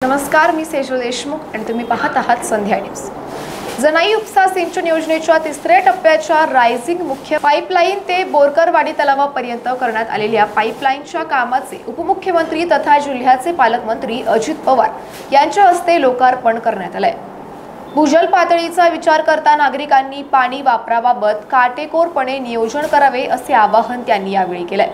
नमस्कार, मी सेजल देशमुख आणि तुम्ही पाहत आहात संध्या न्यूज। जनाई उपसा सिंचन योजनेच्या तिसऱ्या टप्प्याच्या रायझिंग मुख्य पाईपलाईन ते बोरकरवाडी तलावापर्यंत करण्यात आलेल्या पाईपलाईनच्या कामाचे उपमुख्यमंत्री तथा जिल्ह्याचे पालकमंत्री अजित पवार यांच्या हस्ते लोकार्पण करण्यात आले। भूजल पातळीचा विचार करता नागरिकांनी पाणी वापराबाबत काटेकोरपणे नियोजन करावे असे आवाहन त्यांनी यावेळी केले।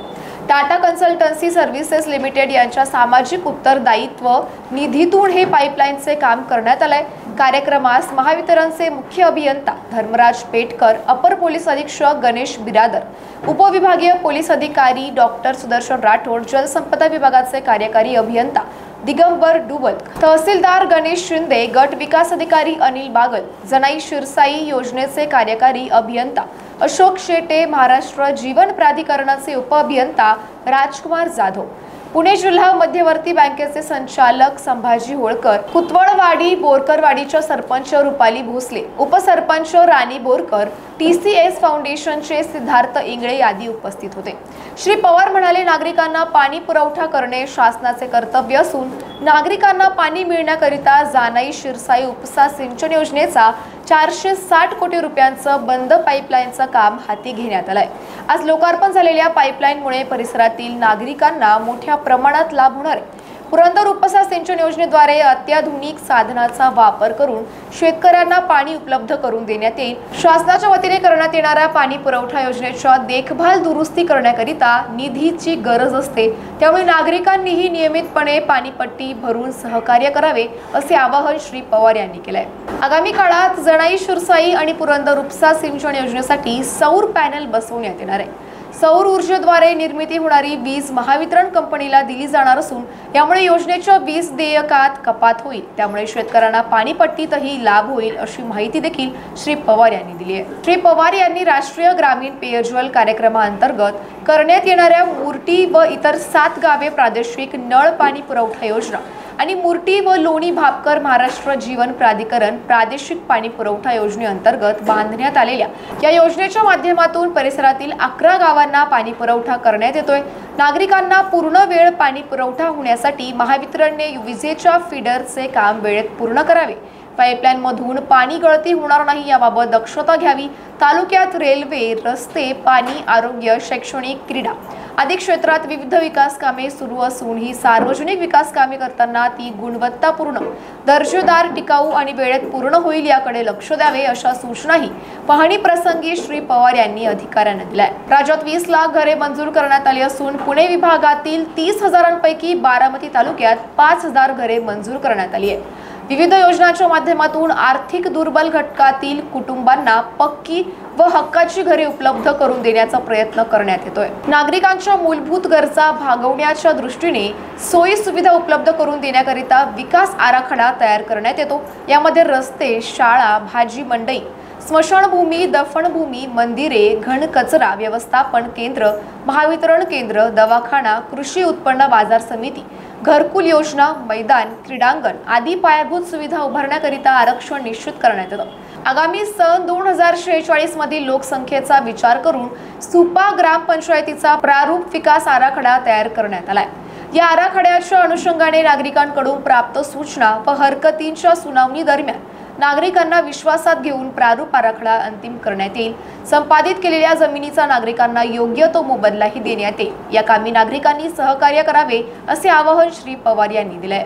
टाटा कन्सल्टन्सी सर्व्हिसेस लिमिटेड यांच्या सामाजिक उत्तरदायित्व निधीतून हे पाईपलाईनचे काम करण्यात आले। कार्यक्रमास महावितरणचे मुख्य अभियंता धर्मराज पेटकर, अपर पोलीस अधीक्षक गणेश बिरादर, उपविभागीय पोलीस अधिकारी डॉक्टर सुदर्शन राठोड, जलसंपदा विभागाचे कार्यकारी अभियंता दिगंबर डुबल, तहसीलदार गणेश शिंदे, गट विकास अधिकारी अनिल बागल, जनाई शिरसाई योजनेचे कार्यकारी अभियंता अशोक शेटे, महाराष्ट्र जीवन प्राधिकरणाचे उपअभियंता राजकुमार जाधव, पुणे जिल्हा मध्यवर्ती बँकेचे संचालक संभाजी होळकर, कुतवळवाडी बोरकरवाडीच्या सरपंच रुपाली भोसले, उपसरपंच राणी बोरकर, TCS फाउंडेशनचे सिद्धार्थ इंगळे आदी उपस्थित होते। श्री पवार म्हणाले, नागरिकांना पाणी पुरवठा करणे शासनाचे कर्तव्य असून नागरिकांना पाणी मिळण्याकरिता जनाई शिरसाई उपसा सिंचन योजनेचा 460 कोटी रुपयांचं बंद पाईपलाईनचं काम हाती घेण्यात आलंय। आज लोकार्पण झालेल्या पाईपलाईनमुळे परिसरातील नागरिकांना मोठ्या प्रमाणात लाभ होणार आहे। पुरंदर उपसा सिंचन योजनेद्वारे अत्याधुनिक साधनाचा वापर करून शेतकऱ्यांना पाणी उपलब्ध करून देण्यात येईल। शासनाच्या वतीने करण्यात येणाऱ्या पाणी पुरवठा योजनेच्या देखभाल दुरुस्ती करण्याकरिता निधीची गरज असते, त्यामुळे नागरिकांनीही नियमितपणे पाणीपट्टी भरून सहकार्य करावे असे आवाहन श्री पवार यांनी केले। आगामी काळात जनाई शिरसाई आणि पुरंदर उपसा सिंचन योजनेसाठी सौर पॅनल बसवण्यात येणार आहे। सौर ऊर्जेद्वारे निर्मिती होणारी वीज महावितरण कंपनीला दिली जाणार असून यामुळे योजनेच्या वीज देयकात कपात होईल, त्यामुळे शेतकऱ्यांना पाणीपट्टीतही लाभ होईल अशी माहिती देखील श्री पवार यांनी दिली आहे। श्री पवार यांनी राष्ट्रीय ग्रामीण पेयजल कार्यक्रमाअंतर्गत करण्यात येणाऱ्या मुर्टी व इतर 7 गावे प्रादेशिक नळ पाणी पुरवठा योजना आणि मुर्टी व लोणी भापकर महाराष्ट्र जीवन प्राधिकरण प्रादेशिक पाणी पुरवठा योजनेअंतर्गत बांधण्यात आलेल्या या योजनेच्या माध्यमातून परिसरातील 11 गावांना पाणी पुरवठा करण्यात येतोय। नागरिकांना पूर्ण वेळ पाणी पुरवठा होण्यासाठी महावितरणने विजेच्या फीडरचे काम वेळेत पूर्ण करावे, पाईपलाईन मधून पाणी गळती होणार नाही याबाबत दक्षता घ्यावी। तालुक्यात रेल्वे, रस्ते, पाणी, आरोग्य, शैक्षणिक, क्रीडा आदी क्षेत्रात विविध विकास कामे सुरू असून ही सार्वजनिक विकास कामे करताना ती गुणवत्तापूर्ण, दर्जेदार, टिकाऊ आणि वेळेत पूर्ण होईल याकडे लक्ष द्यावे अशा सूचनाही पाहणी प्रसंगी श्री पवार यांनी अधिकाऱ्यांना दिल्या। राज्यात 20 लाख घरे मंजूर करण्यात आली असून पुणे विभागातील 30,000पैकी बारामती तालुक्यात 5,000 घरे मंजूर करण्यात आली आहे। विविध योजनांच्या माध्यमातून आर्थिक दुर्बल घटकातील कुटुंबांना पक्की व हक्काची घरे उपलब्ध करून देण्याचा प्रयत्न करण्यात येतोय। नागरिकांच्या मूलभूत गरजा भागवण्याच्या दृष्टीने सोयी सुविधा उपलब्ध करून देण्याकरिता विकास आराखडा तयार करण्यात येतो। यामध्ये रस्ते, शाळा, भाजी मंडई, स्मशानभूमी, दफनभूमी, मंदिरे, घन कचरा व्यवस्थापन केंद्र, महावितरण केंद्र, दवाखाना, कृषी उत्पन्न बाजार समिती, घरकुल योजना, मैदान, क्रीडांगण आदी पायाभूत सुविधा उभारण्याकरिता आरक्षण निश्चित करण्यात येतं। आगामी सन 2046 मधील लोकसंख्येचा विचार करून सुपा ग्रामपंचायतीचा प्रारूप विकास आराखडा तयार करण्यात आलाय। या आराखड्याच्या अनुषंगाने नागरिकांकडून प्राप्त सूचना व हरकतींच्या सुनावणी दरम्यान नागरिकांना विश्वासात घेऊन प्रारूप आराखडा अंतिम करण्यात येईल। संपादित केलेल्या जमिनीचा नागरिकांना योग्य तो मोबदलाही देण्यात येईल। या कामी नागरिकांनी सहकार्य करावे असे आवाहन श्री पवार यांनी दिले।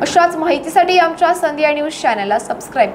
अशाच माहितीसाठी आमच्या संध्या न्यूज चॅनलला सबस्क्राइब